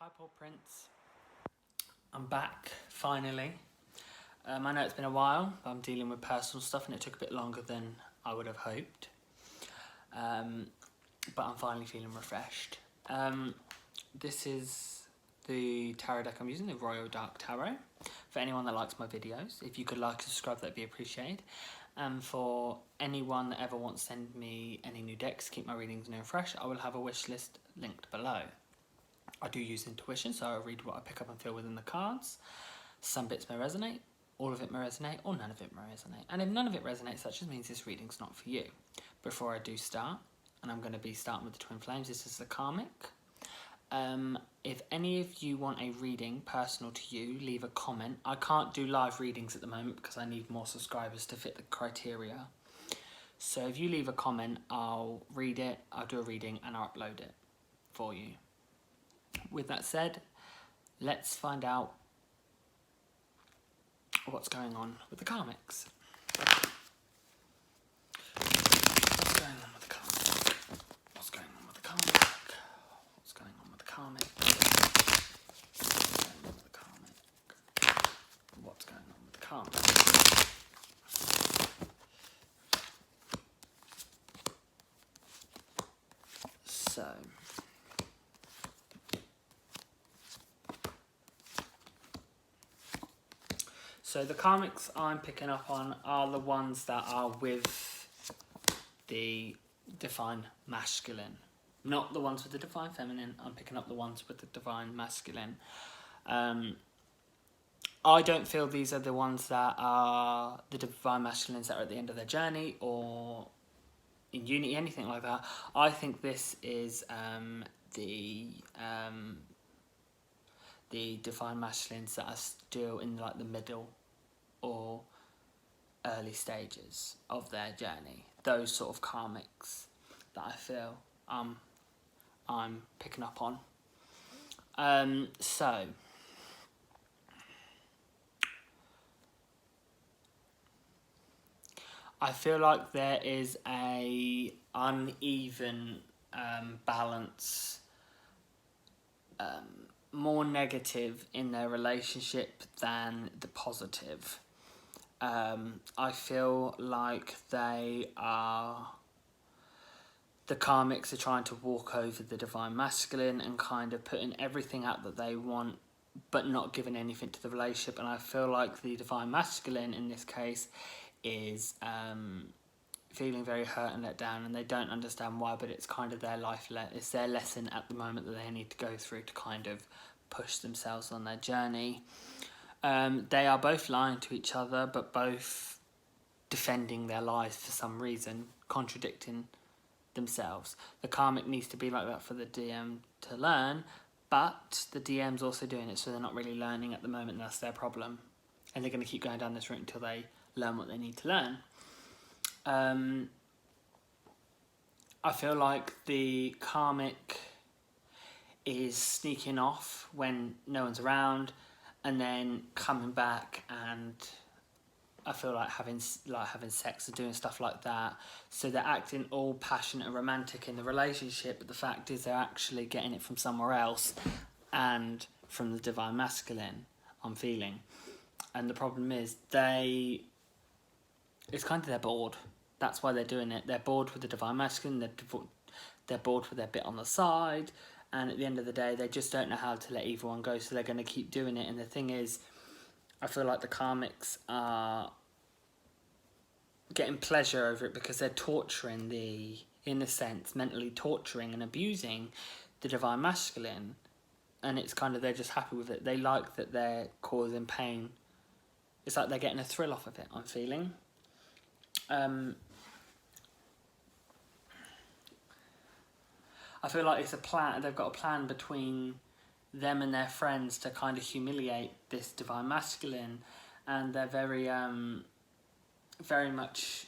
Hi Paul Prince, I'm back finally. I know it's been a while, but I'm dealing with personal stuff and it took a bit longer than I would have hoped. But I'm finally feeling refreshed. This is the tarot deck I'm using, the Royal Dark Tarot. For anyone that likes my videos, if you could like and subscribe, that'd be appreciated. And for anyone that ever wants to send me any new decks to keep my readings new and fresh, I will have a wish list linked below. I do use intuition, so I'll read what I pick up and feel within the cards. Some bits may resonate, all of it may resonate, or none of it may resonate. And if none of it resonates, that just means this reading's not for you. Before I do start, and I'm going to be starting with the Twin Flames, this is the Karmic. If any of you want a reading personal to you, leave a comment. I can't do live readings at the moment because I need more subscribers to fit the criteria. So if you leave a comment, I'll read it, I'll do a reading, and I'll upload it for you. With that said, let's find out what's going on with the Karmics. What's going on with the Karmic? What's going on with the Karmic? What's going on with the Karmic? What's going on with the Karmic? What's going on with the Karmic? So the Karmics I'm picking up on are the ones that are with the Divine Masculine. Not the ones with the Divine Feminine, I'm picking up the ones with the Divine Masculine. I don't feel these are the ones that are the Divine Masculines that are at the end of their journey or in unity, anything like that. I think this is the Divine Masculines that are still in like the middle or early stages of their journey. Those sort of Karmics that I feel I'm picking up on. So I feel like there is a uneven balance, more negative in their relationship than the positive. I feel like the Karmics are trying to walk over the Divine Masculine and kind of putting everything out that they want but not giving anything to the relationship, and I feel like the Divine Masculine in this case is feeling very hurt and let down, and they don't understand why, but it's kind of their life, it's their lesson at the moment that they need to go through to kind of push themselves on their journey. They are both lying to each other, but both defending their lies for some reason, contradicting themselves. The Karmic needs to be like that for the DM to learn, but the DM's also doing it, so they're not really learning at the moment, and that's their problem. And they're going to keep going down this route until they learn what they need to learn. I feel like the Karmic is sneaking off when no one's around, and then coming back, and I feel like having sex and doing stuff like that. So they're acting all passionate and romantic in the relationship, but the fact is they're actually getting it from somewhere else and from the Divine Masculine, I'm feeling. And the problem is it's kind of they're bored. That's why they're doing it. They're bored with the Divine Masculine, they're bored with their bit on the side, and at the end of the day, they just don't know how to let either one go, so they're going to keep doing it. And the thing is, I feel like the Karmics are getting pleasure over it because they're torturing in a sense, mentally torturing and abusing the Divine Masculine. And it's kind of, they're just happy with it. They like that they're causing pain. It's like they're getting a thrill off of it, I'm feeling. I feel like it's a plan. They've got a plan between them and their friends to kind of humiliate this Divine Masculine, and they're very much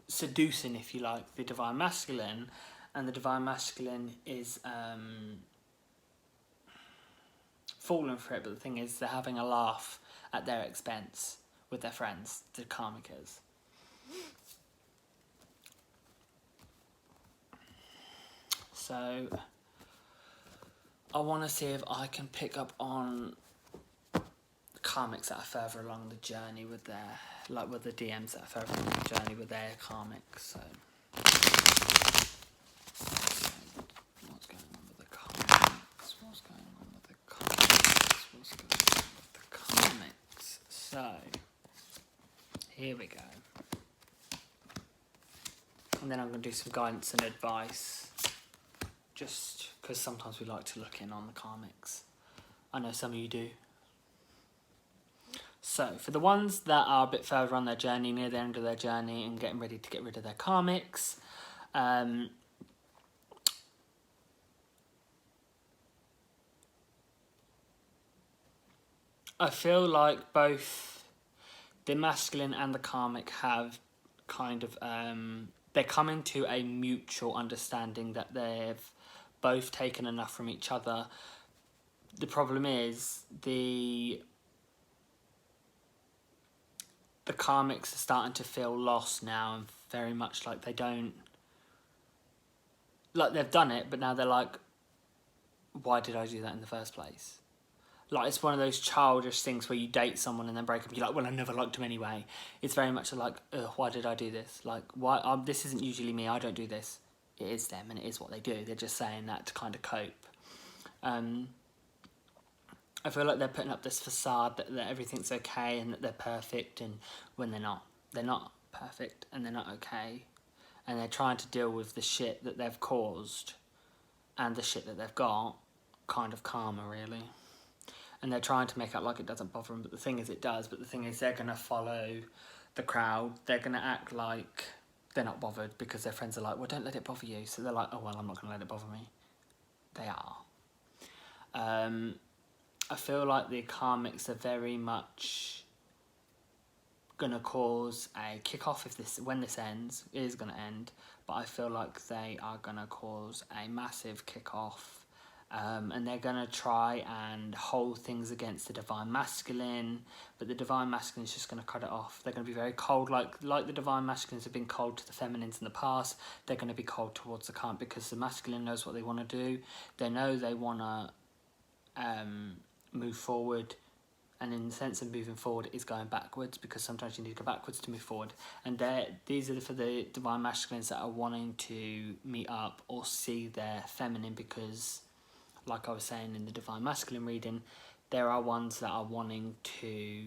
seducing, if you like, the Divine Masculine, and the Divine Masculine is falling for it. But the thing is, they're having a laugh at their expense with their friends, the Karmicas. So I want to see if I can pick up on karmics that are further along the journey with their, like with the DMs that are further along the journey with their karmics. So what's going on with the karmics? What's going on with the karmics? What's going on with the karmics? So here we go. And then I'm going to do some guidance and advice, just because sometimes we like to look in on the karmics. I know some of you do. So, for the ones that are a bit further on their journey, near the end of their journey and getting ready to get rid of their karmics, I feel like both the masculine and the karmic have kind of, they're coming to a mutual understanding that they've both taken enough from each other. The problem is the karmics are starting to feel lost now and very much like they don't, like they've done it, but now they're like, why did I do that in the first place? Like, it's one of those childish things where you date someone and then break up and you're like, well, I never liked him anyway. It's very much like, ugh, why did I do this? Like, why? This isn't usually me, I don't do this. It is them and it is what they do. They're just saying that to kind of cope. I feel like they're putting up this facade that everything's okay and that they're perfect, and when they're not. They're not perfect and they're not okay. And they're trying to deal with the shit that they've caused and the shit that they've got, kind of karma, really. And they're trying to make out like it doesn't bother them, but the thing is it does. But the thing is they're going to follow the crowd. They're going to act like they're not bothered because their friends are like, well, don't let it bother you. So they're like, oh, well, I'm not going to let it bother me. They are. I feel like the karmics are very much going to cause a kick-off when this ends. It is going to end, but I feel like they are going to cause a massive kick-off, and they're going to try and hold things against the divine masculine, but the divine masculine is just going to cut it off. They're going to be very cold, like the divine masculines have been cold to the feminines in the past. They're going to be cold towards the karmic because the masculine knows what they want to do. They know they want to move forward, and in the sense of moving forward is going backwards, because sometimes you need to go backwards to move forward. And these are for the divine masculines that are wanting to meet up or see their feminine, because like I was saying in the divine masculine reading, there are ones that are wanting to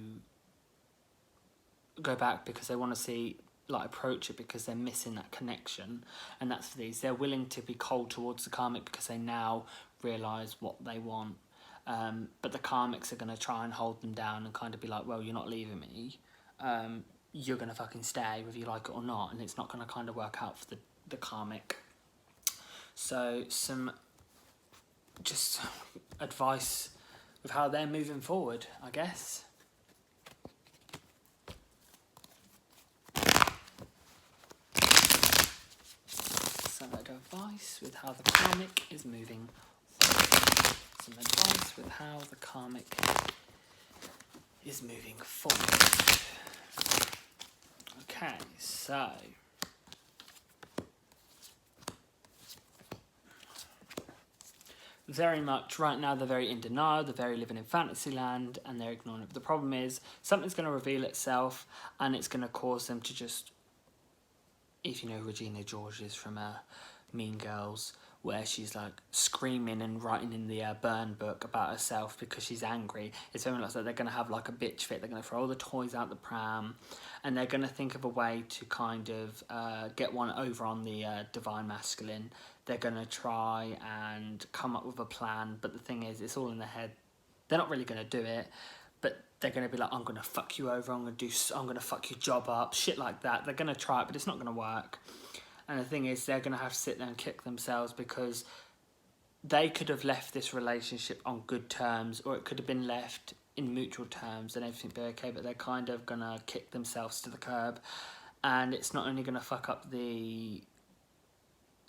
go back because they want to see, like, approach it because they're missing that connection. And that's for these. They're willing to be cold towards the karmic because they now realise what they want. But the karmics are going to try and hold them down and kind of be like, well, you're not leaving me. You're going to fucking stay whether you like it or not. And it's not going to kind of work out for the karmic. So some just advice with how they're moving forward, I guess. Some advice with how the karmic is moving forward. Some advice with how the karmic is moving forward. Okay, so very much right now they're very in denial, they're very living in fantasy land, and they're ignoring it. But the problem is something's going to reveal itself, and it's going to cause them to just, if you know Regina George is from Mean Girls, where she's like screaming and writing in the burn book about herself because she's angry. It's very much like they're going to have like a bitch fit. They're going to throw all the toys out the pram, and they're going to think of a way to kind of get one over on the divine masculine. They're going to try and come up with a plan, but the thing is, it's all in their head. They're not really going to do it, but they're going to be like, I'm going to fuck you over, I'm going to fuck your job up, shit like that. They're going to try it, but it's not going to work. And the thing is, they're going to have to sit there and kick themselves, because they could have left this relationship on good terms, or it could have been left in mutual terms and everything be okay, but they're kind of going to kick themselves to the curb. And it's not only going to fuck up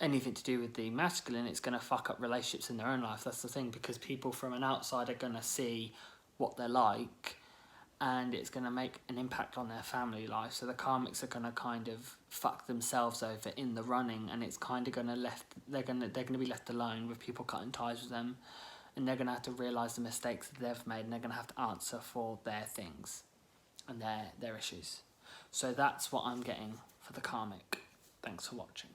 anything to do with the masculine, it's going to fuck up relationships in their own life. That's the thing, because people from an outside are going to see what they're like, and it's going to make an impact on their family life. So the karmics are going to kind of fuck themselves over in the running, and it's kind of going to they're going to be left alone with people cutting ties with them. and they're going to have to realise the mistakes that they've made, and they're going to have to answer for their things and their issues. So that's what I'm getting for the Karmic. Thanks for watching.